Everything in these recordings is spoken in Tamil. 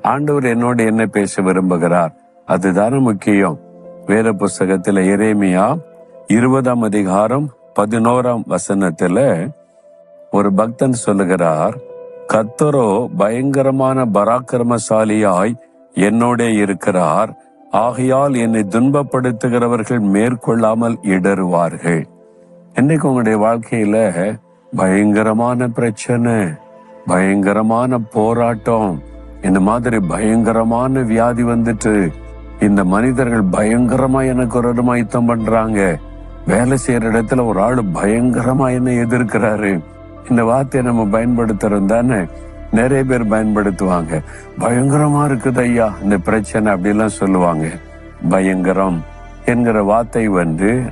ஆண்டவர் என்னோடு என்ன பேச விரும்புகிறார்? அதுதானே முக்கியம். வேத புஸ்தகத்துல எரேமியா 20ஆம் அதிகாரம் 11ஆம் வசனத்துல ஒரு பக்தன் சொல்லுகிறார், கர்த்தரோ பயங்கரமான பராக்கிரமசாலியாய் என்னோட இருக்கிறார், ஆகையால் என்னை துன்பப்படுத்துகிறவர்கள் மேற்கொள்ளாமல் இடறுவார்கள். இன்னைக்கு உங்களுடைய வாழ்க்கையில பயங்கரமான பிரச்சனை, பயங்கரமான போராட்டம், இந்த மாதிரி பயங்கரமான வியாதி வந்துட்டு இந்த மனிதர்கள் பயங்கரமா எனக்கு ஒரு யுத்தம் பண்றாங்க, வேலை செய்யற இடத்துல ஒரு ஆளு பயங்கரமா என்ன எதிர்க்கிறாரு. இந்த வார்த்தையை நம்ம பயன்படுத்துறோம் தானே, நிறைய பேர் பயன்படுத்துவாங்க. பயங்கரமா இருக்குது ஐயா இந்த பிரச்சனை அப்படிலாம் சொல்லுவாங்க. பயங்கரம் என்கிற வார்த்தை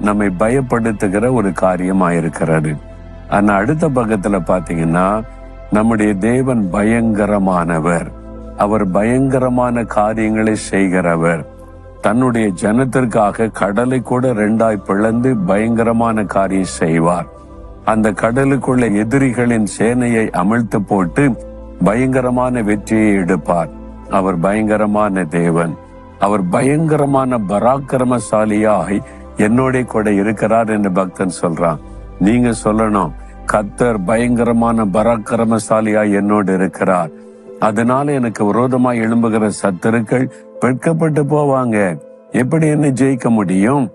நம்மை பயப்படுத்துகிற ஒரு காரியமா இருக்கிறது. ஆனா அடுத்த பக்கத்துல பாத்தீங்கன்னா நம்முடைய தேவன் பயங்கரமானவர். அவர் பயங்கரமான காரியங்களை செய்கிறவர். தன்னுடைய ஜனத்திற்காக கடலை கூட 2ஆய் பிளந்து பயங்கரமான காரியம் செய்வார். அந்த கடலுக்குள்ள எதிரிகளின் சேனையை அமிழ்த்து போட்டு பயங்கரமான வெற்றியை எடுப்பார். அவர் பயங்கரமான தேவன். அவர் பயங்கரமான பராக்கிரமசாலியாய் என்னோட கூட இருக்கிறார் என்று பக்தன் சொல்றான். நீங்க சொல்லணும், கர்த்தர் பயங்கரமான பராக்கிரமசாலியாய் என்னோடு இருக்கிறார், அதனால எனக்கு விரோதமாய் எழும்புகிற சத்துருக்கள் வெட்கப்பட்டு போவாங்க. எப்படி என்ன ஜெயிக்க முடியும்?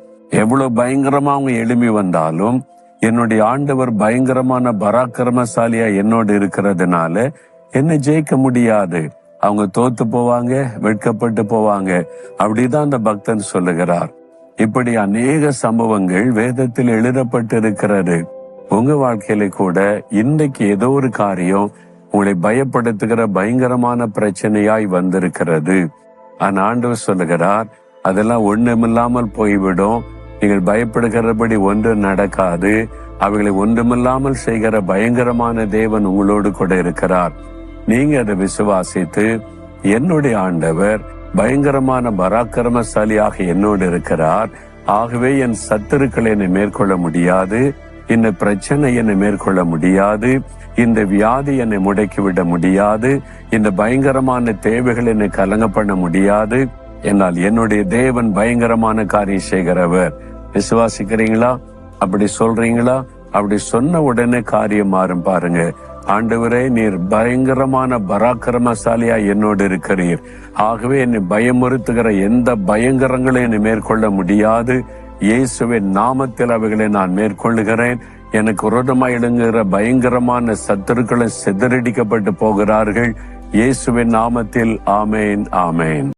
எவ்வளவு பயங்கரமா அவங்க எழும்பி வந்தாலும் என்னுடைய ஆண்டவர் பயங்கரமான பராக்கிரமசாலியா என்னோடு இருக்கிறதுனால என்ன ஜெயிக்க முடியாது. அவங்க தோத்து போவாங்க, வெட்கப்பட்டு போவாங்க. அப்படிதான் அந்த பக்தன் சொல்லுகிறார். இப்படி அநேக சம்பவங்கள் வேதத்தில் எழுதப்பட்டு இருக்கிறது. உங்க வாழ்க்கையில கூட இன்றைக்கு ஏதோ ஒரு காரியம் உங்களை பயப்படுத்துகிற பயங்கரமான பிரச்சனையாய் வந்திருக்கிறது. ஆனா ஆண்டவர் சொல்லுகிறார், அதெல்லாம் ஒண்ணுமில்லாமல் போய்விடும். நீங்கள் பயப்படுகிறபடி ஒன்று நடக்காது. அவைகளை ஒன்றுமில்லாமல் செய்கிற பயங்கரமான தேவன் உங்களோடு கூட இருக்கிறார். நீங்க அதை விசுவாசித்து, என்னுடைய ஆண்டவர் பயங்கரமான பராக்கிரமசாலியாக என்னோடு இருக்கிறார், ஆகவே என் சத்துருக்களை என்னை மேற்கொள்ள முடியாது, இந்த பிரச்சனை என்னை மேற்கொள்ள முடியாது, இந்த வியாதி என்னை முடக்கிவிட முடியாது, இந்த பயங்கரமான தேவைகள் என்னை கலங்க பண்ண முடியாது. என்னால் என்னுடைய தேவன் பயங்கரமான காரியம் செய்கிறவர். விசுவாசிக்கிறீங்களா? அப்படி சொல்றீங்களா? அப்படி சொன்ன உடனே காரியம் மாறும். பாருங்க, ஆண்டவரே நீர் பயங்கரமான பராக்கிரமசாலியா என்னோடு இருக்கிறீர், ஆகவே என்னை பயமுறுத்துகிற எந்த பயங்கரங்களை என்னை மேற்கொள்ள முடியாது. இயேசுவின் நாமத்தில் அவைகளை நான் மேற்கொள்ளுகிறேன். எனக்கு விரோதமாய் எழுங்குகிற பயங்கரமான சத்துருக்களை சிதறடிக்கப்பட்டு போகிறார்கள். இயேசுவின் நாமத்தில் ஆமேன், ஆமேன்.